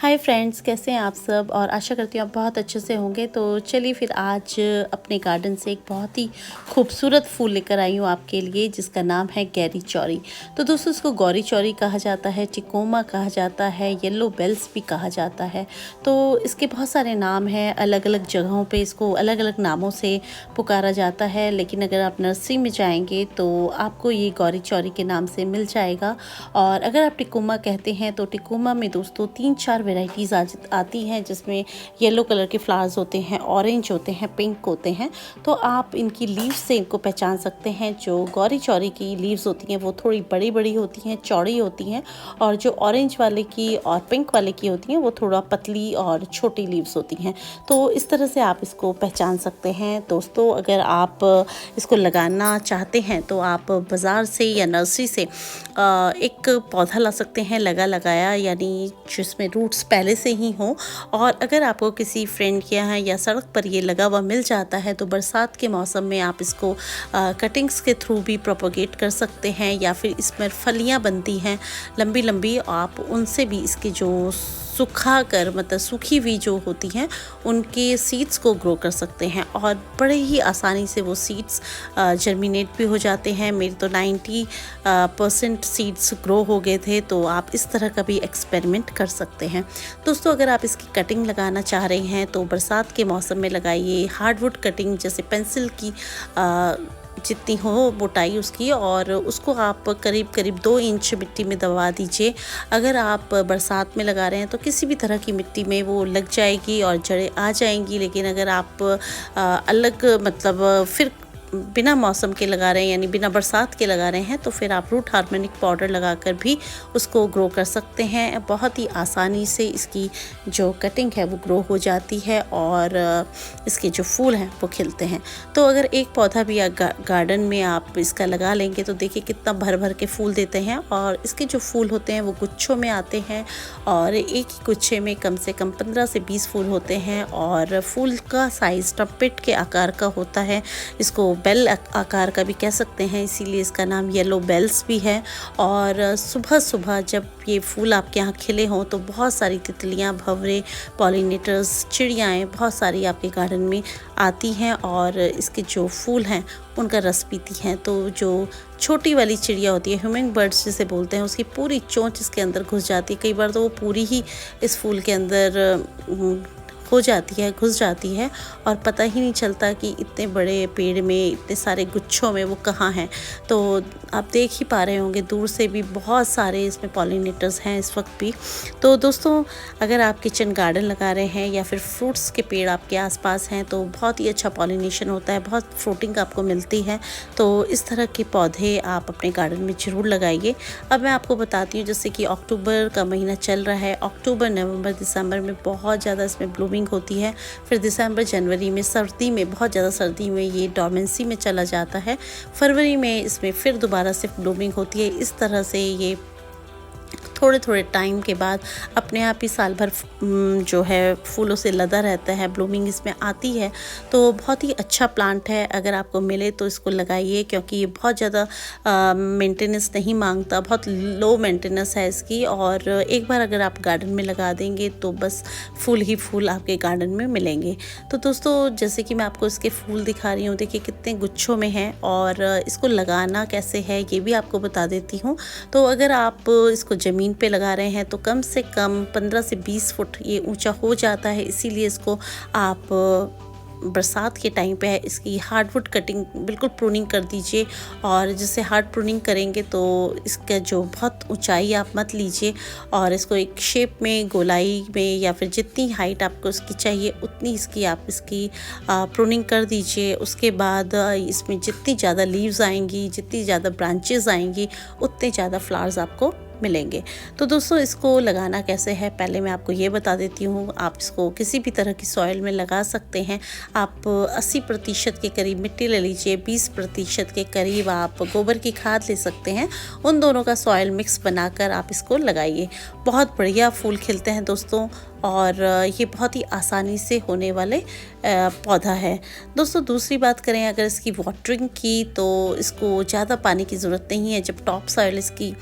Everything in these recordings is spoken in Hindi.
हाय फ्रेंड्स, कैसे हैं आप सब। और आशा करती हूँ आप बहुत अच्छे से होंगे। तो चलिए फिर आज अपने गार्डन से एक बहुत ही खूबसूरत फूल लेकर आई हूँ आपके लिए, जिसका नाम है गैरी चौरी। तो दोस्तों, इसको गौरी चौरी कहा जाता है, टिकोमा कहा जाता है, येलो बेल्स भी कहा जाता है। तो इसके बहुत सारे नाम हैं, अलग अलग जगहों पे इसको अलग अलग नामों से पुकारा जाता है। लेकिन अगर आप नर्सरी में जाएंगे तो आपको ये गौरी चौरी के नाम से मिल जाएगा। और अगर आप टिकोमा कहते हैं तो टिकोमा में दोस्तों 3-4 वेराइटीज़ आती हैं, जिसमें येलो कलर के फ्लावर्स होते हैं, ऑरेंज होते हैं, पिंक होते हैं। तो आप इनकी लीव्स से इनको पहचान सकते हैं। जो गौरी चौरी की लीव्स होती हैं वो थोड़ी बड़ी बड़ी होती हैं, चौड़ी होती हैं। और जो ऑरेंज वाले की और पिंक वाले की होती हैं वो थोड़ा पतली और छोटी लीव्स होती हैं। तो इस तरह से आप इसको पहचान सकते हैं। दोस्तों, अगर आप इसको लगाना चाहते हैं तो आप बाज़ार से या नर्सरी से एक पौधा ला सकते हैं, लगाया, यानी जिसमें रूट्स पहले से ही हों। और अगर आपको किसी फ्रेंड के यहाँ या सड़क पर ये लगा हुआ मिल जाता है तो बरसात के मौसम में आप इसको कटिंग्स के थ्रू भी प्रोपोगेट कर सकते हैं, या फिर इसमें फलियाँ बनती हैं लंबी लंबी, आप उनसे भी इसके जो सूखा कर मतलब सूखी हुई जो होती हैं उनके सीड्स को ग्रो कर सकते हैं। और बड़े ही आसानी से वो सीड्स जर्मिनेट भी हो जाते हैं। मेरे तो 90% सीड्स ग्रो हो गए थे। तो आप इस तरह का भी एक्सपेरिमेंट कर सकते हैं। दोस्तों, अगर आप इसकी कटिंग लगाना चाह रहे हैं तो बरसात के मौसम में लगाइए। हार्डवुड कटिंग जैसे पेंसिल की जितनी हो मोटाई उसकी, और उसको आप करीब करीब 2 इंच मिट्टी में दबा दीजिए। अगर आप बरसात में लगा रहे हैं तो किसी भी तरह की मिट्टी में वो लग जाएगी और जड़ें आ जाएंगी। लेकिन अगर आप अलग मतलब फिर बिना मौसम के लगा रहे हैं, यानी बिना बरसात के लगा रहे हैं, तो फिर आप रूट हार्मोनिक पाउडर लगाकर भी उसको ग्रो कर सकते हैं। बहुत ही आसानी से इसकी जो कटिंग है वो ग्रो हो जाती है और इसके जो फूल हैं वो खिलते हैं। तो अगर एक पौधा भी गार्डन में आप इसका लगा लेंगे तो देखिए कितना भर भर के फूल देते हैं। और इसके जो फूल होते हैं वो गुच्छों में आते हैं, और एक ही गुच्छे में कम से कम 15 से 20 फूल होते हैं। और फूल का साइज़ ट्रम्पेट के आकार का होता है। इसको बेल आकार का भी कह सकते हैं, इसीलिए इसका नाम येलो बेल्स भी है। और सुबह सुबह जब ये फूल आपके यहाँ खिले हों तो बहुत सारी तितलियाँ, भंवरे, पॉलिनेटर्स, चिड़ियाएँ बहुत सारी आपके गार्डन में आती हैं और इसके जो फूल हैं उनका रस पीती हैं। तो जो छोटी वाली चिड़िया होती है, ह्यूमिंग बर्ड्स जिसे बोलते हैं, उसकी पूरी चोंच इसके अंदर घुस जाती है। कई बार तो वो पूरी ही इस फूल के अंदर हो जाती है, घुस जाती है, और पता ही नहीं चलता कि इतने बड़े पेड़ में इतने सारे गुच्छों में वो कहाँ हैं। तो आप देख ही पा रहे होंगे दूर से भी बहुत सारे इसमें पॉलिनेटर्स हैं इस वक्त भी। तो दोस्तों, अगर आप किचन गार्डन लगा रहे हैं या फिर फ्रूट्स के पेड़ आपके आसपास हैं तो बहुत ही अच्छा पॉलिनेशन होता है, बहुत फ्रूटिंग आपको मिलती है। तो इस तरह के पौधे आप अपने गार्डन में ज़रूर लगाइए। अब मैं आपको बताती हूँ, जैसे कि अक्टूबर का महीना चल रहा है, अक्टूबर, नवंबर, दिसंबर में बहुत ज़्यादा इसमें ब्लूमिंग होती है। फिर दिसंबर, जनवरी में, सर्दी में, बहुत ज़्यादा सर्दी में ये डोर्मेंसी में चला जाता है। फरवरी में इसमें फिर दोबारा से ब्लूमिंग होती है। इस तरह से ये थोड़े थोड़े टाइम के बाद अपने आप ही साल भर जो है फूलों से लदा रहता है, ब्लूमिंग इसमें आती है। तो बहुत ही अच्छा प्लांट है, अगर आपको मिले तो इसको लगाइए, क्योंकि ये बहुत ज़्यादा मेंटेनेंस नहीं मांगता, बहुत लो मेंटेनेंस है इसकी। और एक बार अगर आप गार्डन में लगा देंगे तो बस फूल ही फूल आपके गार्डन में मिलेंगे। तो दोस्तों, जैसे कि मैं आपको इसके फूल दिखा रही हूँ, देखिए कितने गुच्छों में हैं, और इसको लगाना कैसे है ये भी आपको बता देती हूँ। तो अगर आप इसको ज़मीन पे लगा रहे हैं तो कम से कम 15 से 20 फुट ये ऊंचा हो जाता है। इसीलिए इसको आप बरसात के टाइम पे है इसकी हार्डवुड कटिंग बिल्कुल प्रूनिंग कर दीजिए। और जिससे हार्ड प्रूनिंग करेंगे तो इसका जो बहुत ऊंचाई आप मत लीजिए, और इसको एक शेप में, गोलाई में, या फिर जितनी हाइट आपको इसकी चाहिए उतनी इसकी आप इसकी प्रूनिंग कर दीजिए। उसके बाद इसमें जितनी ज़्यादा लीव्स आएंगी, जितनी ज़्यादा ब्रांचेस आएंगी, उतने ज़्यादा फ्लावर्स आपको मिलेंगे। तो दोस्तों, इसको लगाना कैसे है पहले मैं आपको ये बता देती हूँ। आप इसको किसी भी तरह की सॉइल में लगा सकते हैं। आप 80% के करीब मिट्टी ले लीजिए, 20% के करीब आप गोबर की खाद ले सकते हैं। उन दोनों का सॉइल मिक्स बनाकर आप इसको लगाइए। बहुत बढ़िया फूल खिलते हैं दोस्तों, और ये बहुत ही आसानी से होने वाले पौधा है। दोस्तों, दूसरी बात करें अगर इसकी वाटरिंग की, तो इसको ज़्यादा पानी की ज़रूरत नहीं है। जब टॉप सॉइल इसकी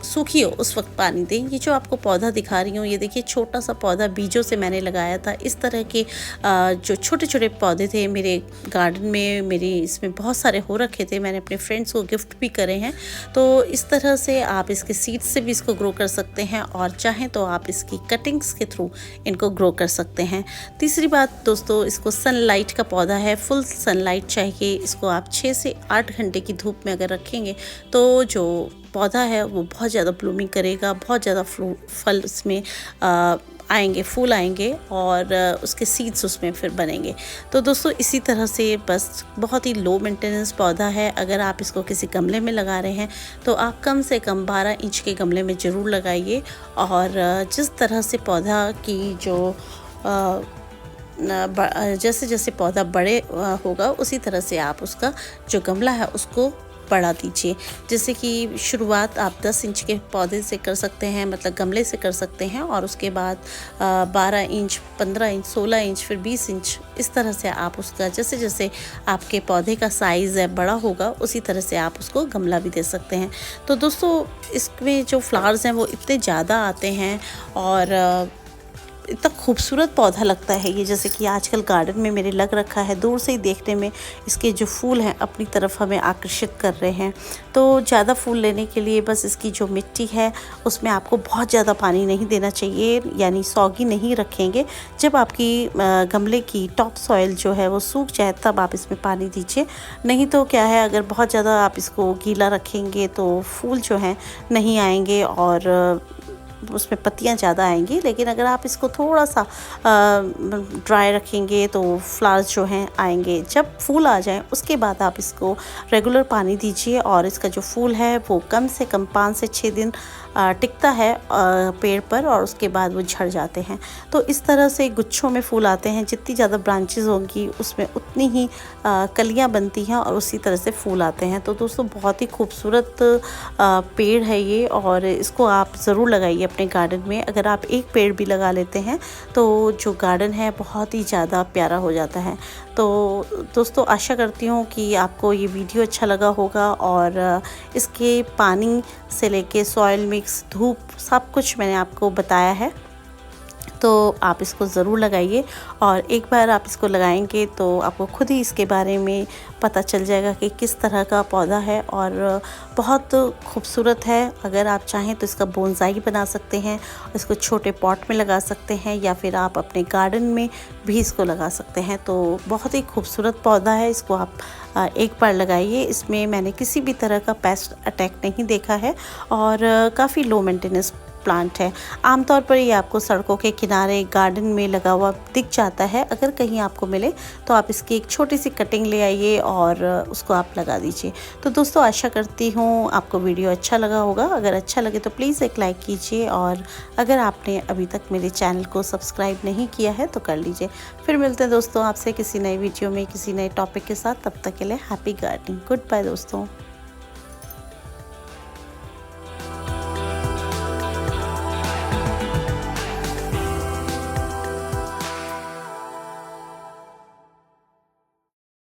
सूखी हो उस वक्त पानी दें। ये जो आपको पौधा दिखा रही हूँ, ये देखिए छोटा सा पौधा बीजों से मैंने लगाया था। इस तरह के जो छोटे छोटे पौधे थे मेरे गार्डन में, मेरी इसमें बहुत सारे हो रखे थे, मैंने अपने फ्रेंड्स को गिफ्ट भी करे हैं। तो इस तरह से आप इसके सीड्स से भी इसको ग्रो कर सकते हैं और चाहें तो आप इसकी कटिंग्स के थ्रू इनको ग्रो कर सकते हैं। तीसरी बात दोस्तों, इसको सनलाइट का पौधा है, फुल सनलाइट चाहिए इसको। आप 6 से 8 घंटे की धूप में अगर रखेंगे तो जो पौधा है वो बहुत ज़्यादा ब्लूमिंग करेगा, बहुत ज़्यादा फल इसमें आएंगे, फूल आएंगे और उसके सीड्स उसमें फिर बनेंगे। तो दोस्तों इसी तरह से बस बहुत ही लो मेंटेनेंस पौधा है। अगर आप इसको किसी गमले में लगा रहे हैं तो आप कम से कम 12 इंच के गमले में ज़रूर लगाइए। और जिस तरह से पौधा की जो जैसे जैसे पौधा बड़े होगा उसी तरह से आप उसका जो गमला है उसको बढ़ा दीजिए। जैसे कि शुरुआत आप 10 इंच के पौधे से कर सकते हैं, मतलब गमले से कर सकते हैं, और उसके बाद 12 इंच, 15 इंच, 16 इंच, फिर 20 इंच, इस तरह से आप उसका जैसे जैसे आपके पौधे का साइज़ है बड़ा होगा उसी तरह से आप उसको गमला भी दे सकते हैं। तो दोस्तों इसमें जो फ्लावर्स हैं वो इतने ज़्यादा आते हैं और इतना खूबसूरत पौधा लगता है ये, जैसे कि आजकल गार्डन में मेरे लग रखा है। दूर से ही देखने में इसके जो फूल हैं अपनी तरफ हमें आकर्षित कर रहे हैं। तो ज़्यादा फूल लेने के लिए बस इसकी जो मिट्टी है उसमें आपको बहुत ज़्यादा पानी नहीं देना चाहिए, यानी सॉगी नहीं रखेंगे। जब आपकी गमले की टॉप सॉइल जो है वो सूख जाए तब आप इसमें पानी दीजिए। नहीं तो क्या है, अगर बहुत ज़्यादा आप इसको गीला रखेंगे तो फूल जो हैं नहीं आएंगे और उसमें पत्तियां ज़्यादा आएंगी। लेकिन अगर आप इसको थोड़ा सा ड्राई रखेंगे तो फ्लावर्स जो हैं आएंगे। जब फूल आ जाएं उसके बाद आप इसको रेगुलर पानी दीजिए और इसका जो फूल है वो कम से कम 5 से 6 दिन टिकता है पेड़ पर और उसके बाद वो झड़ जाते हैं। तो इस तरह से गुच्छों में फूल आते हैं। जितनी ज़्यादा ब्रांचेस होंगी उसमें उतनी ही कलियां बनती हैं और उसी तरह से फूल आते हैं। तो दोस्तों बहुत ही खूबसूरत पेड़ है ये और इसको आप ज़रूर लगाइए अपने गार्डन में। अगर आप एक पेड़ भी लगा लेते हैं तो जो गार्डन है बहुत ही ज़्यादा प्यारा हो जाता है। तो दोस्तों आशा करती हूँ कि आपको ये वीडियो अच्छा लगा होगा और इसके पानी से लेके सॉइल मिक्स, धूप, सब कुछ मैंने आपको बताया है। तो आप इसको ज़रूर लगाइए और एक बार आप इसको लगाएंगे तो आपको खुद ही इसके बारे में पता चल जाएगा कि किस तरह का पौधा है और बहुत खूबसूरत है। अगर आप चाहें तो इसका बोनसाई बना सकते हैं, इसको छोटे पॉट में लगा सकते हैं या फिर आप अपने गार्डन में भी इसको लगा सकते हैं। तो बहुत ही खूबसूरत पौधा है, इसको आप एक बार लगाइए। इसमें मैंने किसी भी तरह का पेस्ट अटैक नहीं देखा है और काफ़ी लो मेंटेनेंस प्लांट है। आमतौर पर ये आपको सड़कों के किनारे गार्डन में लगा हुआ दिख जाता है। अगर कहीं आपको मिले तो आप इसकी एक छोटी सी कटिंग ले आइए और उसको आप लगा दीजिए। तो दोस्तों आशा करती हूँ आपको वीडियो अच्छा लगा होगा। अगर अच्छा लगे तो प्लीज़ एक लाइक कीजिए और अगर आपने अभी तक मेरे चैनल को सब्सक्राइब नहीं किया है तो कर लीजिए। फिर मिलते हैं दोस्तों आपसे किसी नई वीडियो में किसी नए टॉपिक के साथ। तब तक के लिए हैप्पी गार्डनिंग। गुड बाय दोस्तों।